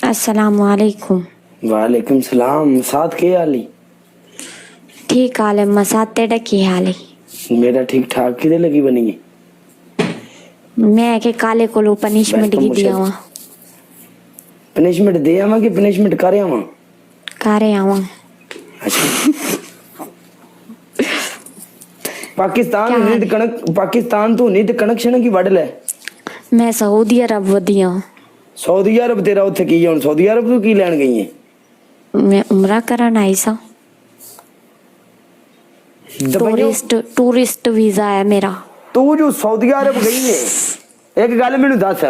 अस्सलाम वालेकुम। वालेकुम सलाम। साथ के हाली? ठीक हाल है मसाद तेरा की हाल है? मेरा ठीक ठाक। किदे लगी बनी है? मैं के काले को पनिशमेंट की दिया हुआ। पनिशमेंट दे आवा कि पनिशमेंट करे आवा? करे आवा। अच्छा। पाकिस्तान क्या हाल नींद है? कणक पाकिस्तान तो नींद कनेक्शन की वड़ ले। मैं सऊदी अरब वधिया हूँ। सऊदी अरब तेरा उत्थे की है? सऊदी अरब तू की लैन गई है? मैं उम्रा करन आई सा। टूरिस्ट वीजा है मेरा। तू जो सऊदी अरब गई है, एक गल मैनू दस,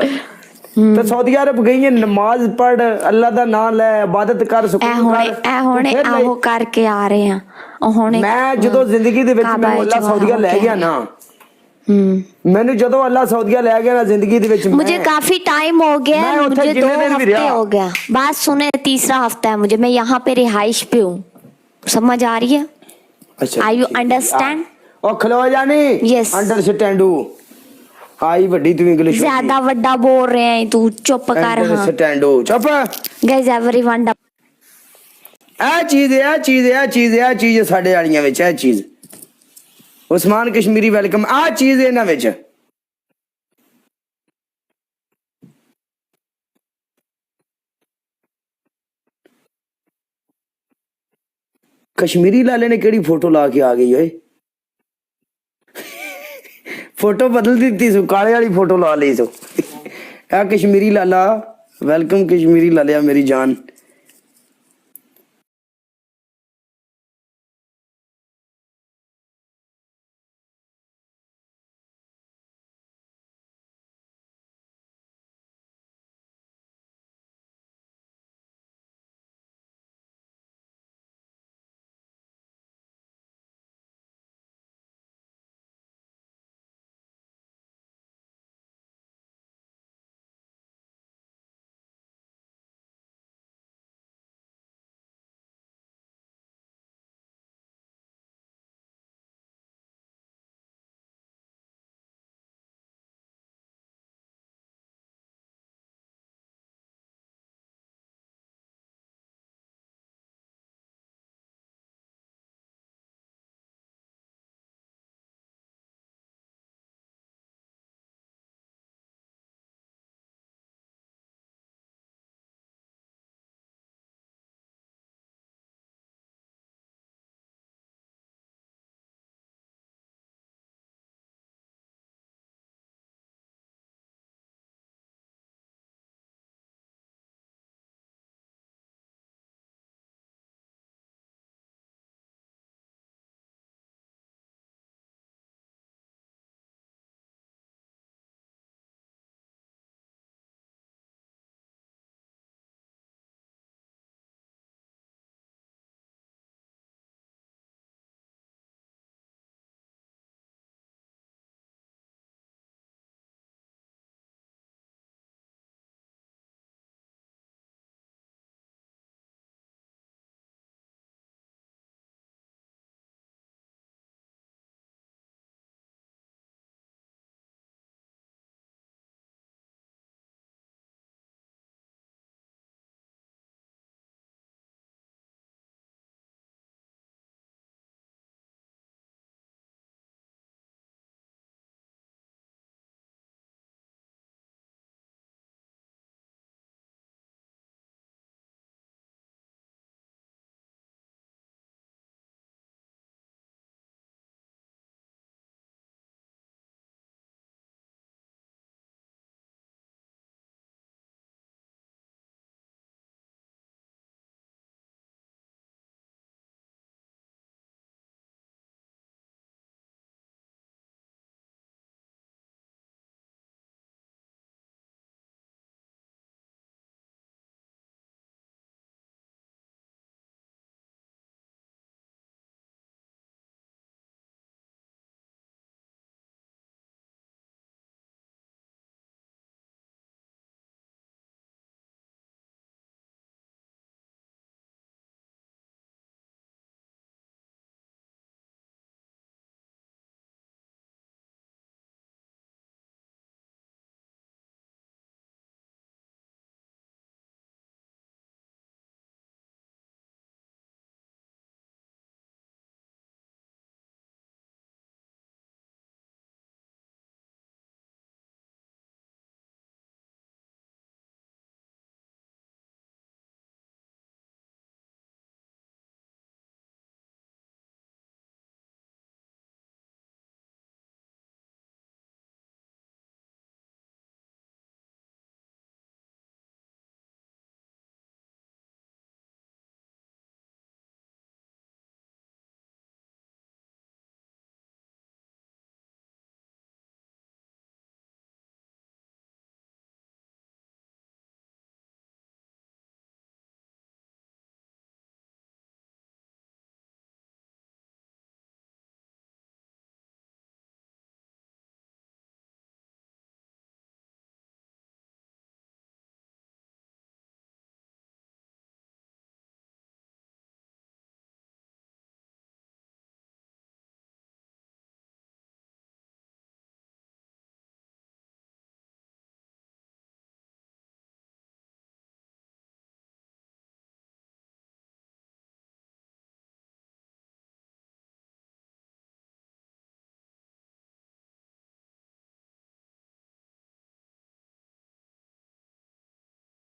तो सऊदी अरब गई है, नमाज पढ़, अल्लाह दा नाम ले, इबादत कर, सुकून कर, आहो करके आ रहे हैं। मैं जो जिंदगी दे विच मैनू अल्लाह सऊदीया ले गया ना, मैंने जो अल्लाह सऊदीया ले गया ना जिंदगी दे विच, मुझे काफी टाइम हो गया, मुझे 2 हफ्ते हो गया। बात सुने, तीसरा हफ्ता है मुझे, मैं यहाँ पे रिहाइश पे हूँ। समझ आ रही है? अच्छा, आई यू अंडरस्टैंड? ओ खलो जानी। यस। अंडरस्टैंड आई वड्डी तू इंग्लिश ज्यादा वड्डा बोल रहे हैं, तू चुप कर। हाँ अंडरस्टैंड चुप। गाइस एवरीवन ए चीज साडे वालियां विच, ए चीज उस्मान कश्मीरी वेलकम। आ चीज इन्हां विच कश्मीरी लाले ने केड़ी फोटो ला के आ गई ओए? फोटो बदल दी सो, काले वाली फोटो ला ली सो। आ कश्मीरी लाला वेलकम, कश्मीरी लालिया मेरी जान।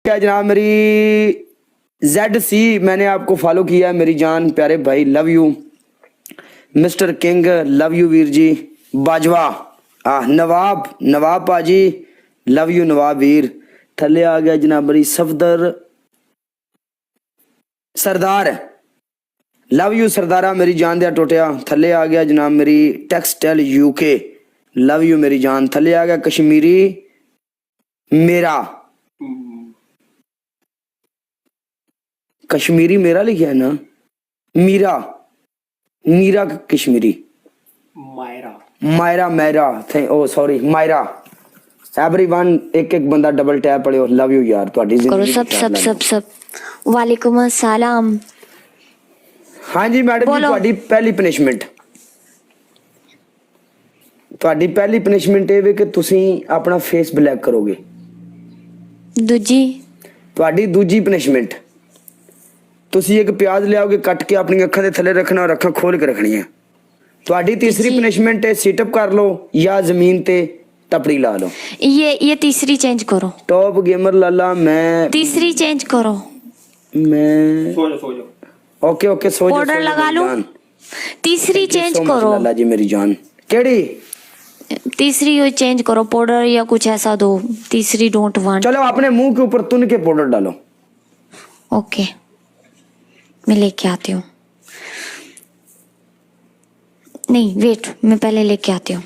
क्या जनाब मेरी ZC, मैंने आपको फॉलो किया है मेरी जान प्यारे भाई, love you mister King, love you Veer ji. Bajwa Nawab, Nawab पाजी, लव यू नवाब वीर। थले आ गया जनाब मेरी सफदर सरदार, लव यू सरदारा मेरी जान दिया टोटिया। थले आ गया जनाब मेरी टेक्सटाइल UK, लव यू मेरी जान। थले आ गया कश्मीरी मेरा, कश्मीरी मेरा लिखा है ना, मीरा, मीरा कश्मीरी, मायरा मायरा ओ सॉरी मायरा। एवरीवन एक एक बंदा डबल टैप पड़े, लव यू यार ਤੁਹਾਡੀ करो जिंदगी सब सब सब सब। वालेकुम अस्सलाम। हाँ जी मैडम जी, बोलो। ਤੁਹਾਡੀ ਪਹਿਲੀ ਪਨਿਸ਼ਮੈਂਟ, ਤੁਹਾਡੀ ਪਹਿਲੀ ਪਨਿਸ਼ਮੈਂਟ ਇਹ ਵੇ ਕਿ ਤੁਸੀਂ ਆਪਣਾ ਫੇਸ ਬਲੈਕ ਕਰੋਗੇ। दूजी ਤੁਹਾਡੀ ਦੂਜੀ ਪਨਿਸ਼ਮੈਂਟ, ਤੁਸੀਂ ਇੱਕ ਪਿਆਜ਼ ਲਿਆਓਗੇ ਕੱਟ ਕੇ ਆਪਣੀ ਅੱਖਾਂ ਦੇ ਥੱਲੇ ਰੱਖਣਾ ਔਰ ਅੱਖਾਂ ਖੋਲ ਕੇ ਰੱਖਣੀਆਂ। ਤੁਹਾਡੀ ਤੀਸਰੀ ਪਨਿਸ਼ਮੈਂਟ ਹੈ ਸਿਟ ਅਪ ਕਰ ਲਓ ਜਾਂ ਜ਼ਮੀਨ ਤੇ तपड़ी ला लो। ये तीसरी चेंज करो। टॉप गेमर लाला मैं तीसरी चेंज करो। मैं सो जाओ। ओके ओके सो जाओ, पाउडर लगा लूं। तीसरी चेंज so करो। लाला जी मेरी जान केड़ी तीसरी ये चेंज करो, पाउडर या कुछ ऐसा दो। तीसरी डोंट वांट। चलो अपने मुंह के ऊपर तुन के पाउडर डालो। ओके मैं लेके आती हूँ। नहीं वेट, मैं पहले लेके आती हूँ।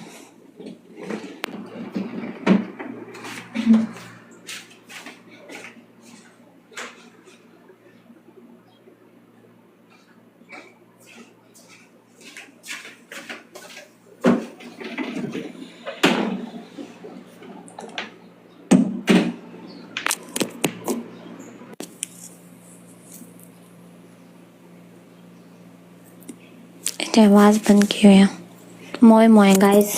आवाज बंद की हुई है। मोए मोए गाइस।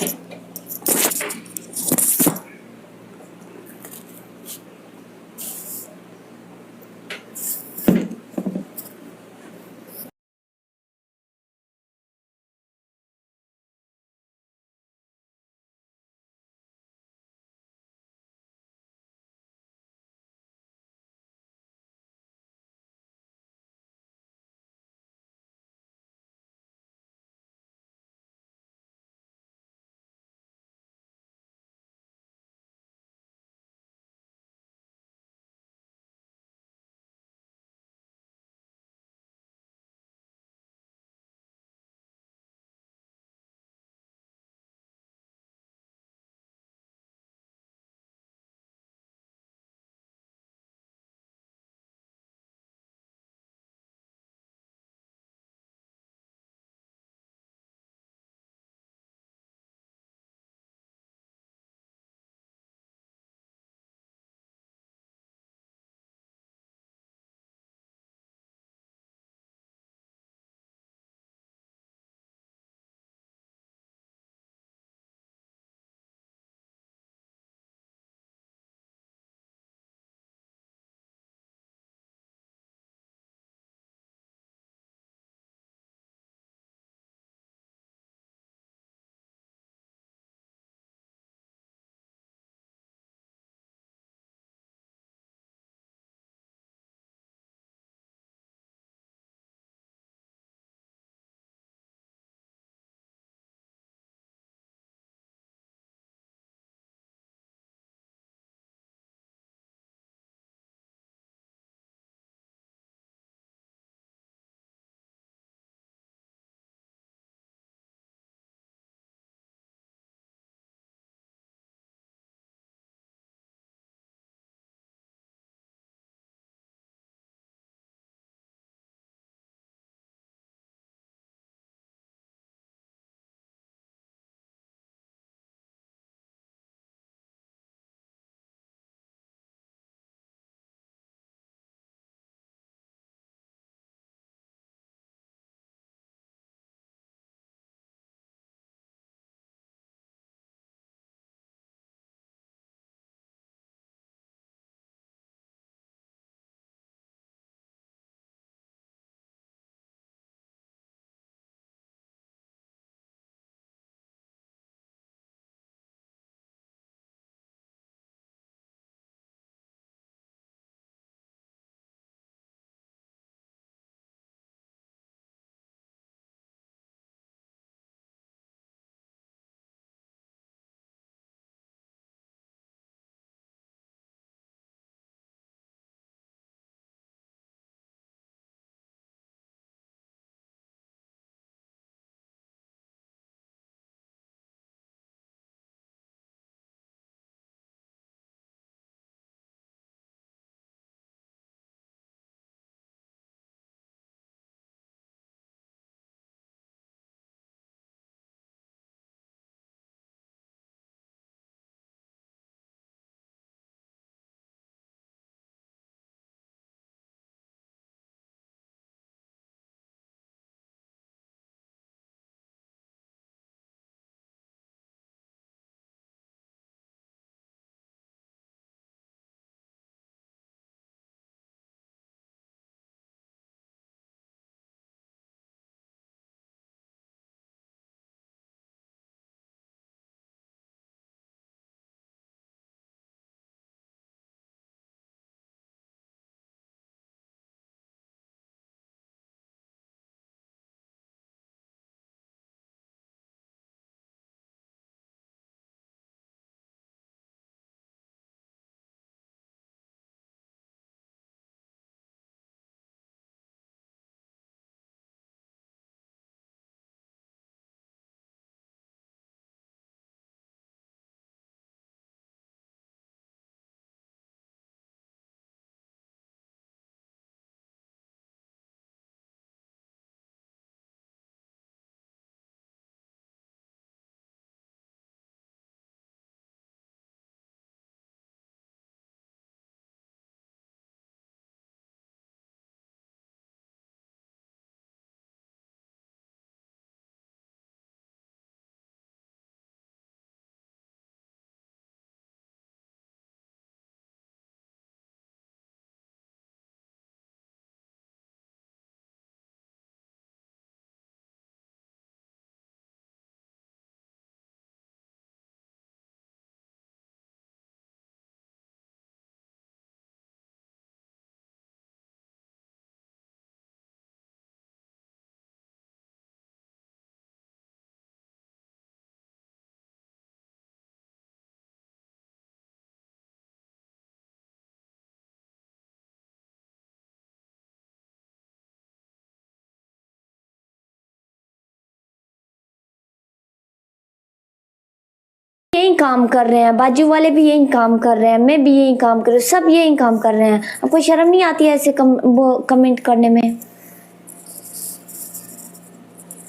काम कर रहे हैं, बाजू वाले भी यही काम कर रहे हैं, मैं भी यही काम कर रही हूँ, सब यही काम कर रहे हैं। आपको शर्म नहीं आती है ऐसे वो कमेंट करने में?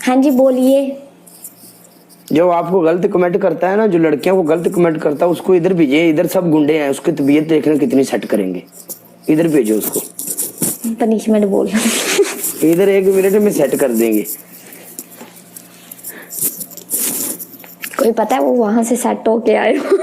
हाँ जी बोलिए। जो आपको गलत कमेंट करता है ना, जो लड़कियों को गलत कमेंट करता है उसको इधर भेजिए, इधर सब गुंडे हैं, उसकी तबीयत देखना कितनी सेट करेंगे, इधर भेजो उसको। पनिशमेंट बोल इधर 1 मिनट में सेट कर देंगे। कोई पता है वो वहां से सेट होके आए हो।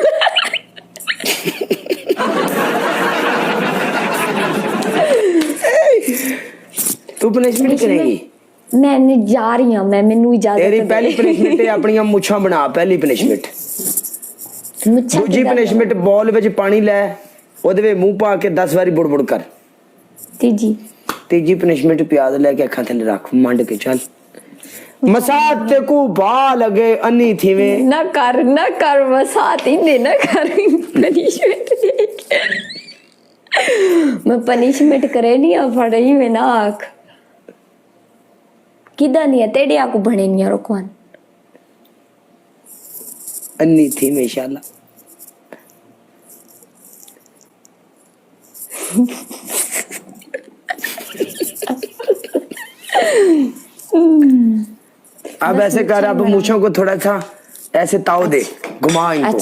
तू पनिशमेंट करेगी? मैंने जा रही हूं, मैं मेनू इजाजत तेरी पहली पनिशमेंट है अपनी मुछां बना, पहली पनिशमेंट। दूजी पनिशमेंट बॉल विच पानी लै, ओदे विच मुंह पा के 10 बारी बुड़ बुड़ कर। तीजी पनिशमेंट प्याज लेके अखां थल्ले रख, मंड के चल। मसात ते को बा लगे अन्नी थीवे ना कर मसात ही दे ना कर पनिशमेंट। मैं पनिशमेंट करे नहीं आ पड़ी में ना आख किदा नहीं है तेरे आको बने नहीं रोकवान अन्नी थी में इंशाल्लाह। अब ऐसे कर, अब मूछों को थोड़ा सा ऐसे ताव दे, घुमा इनको।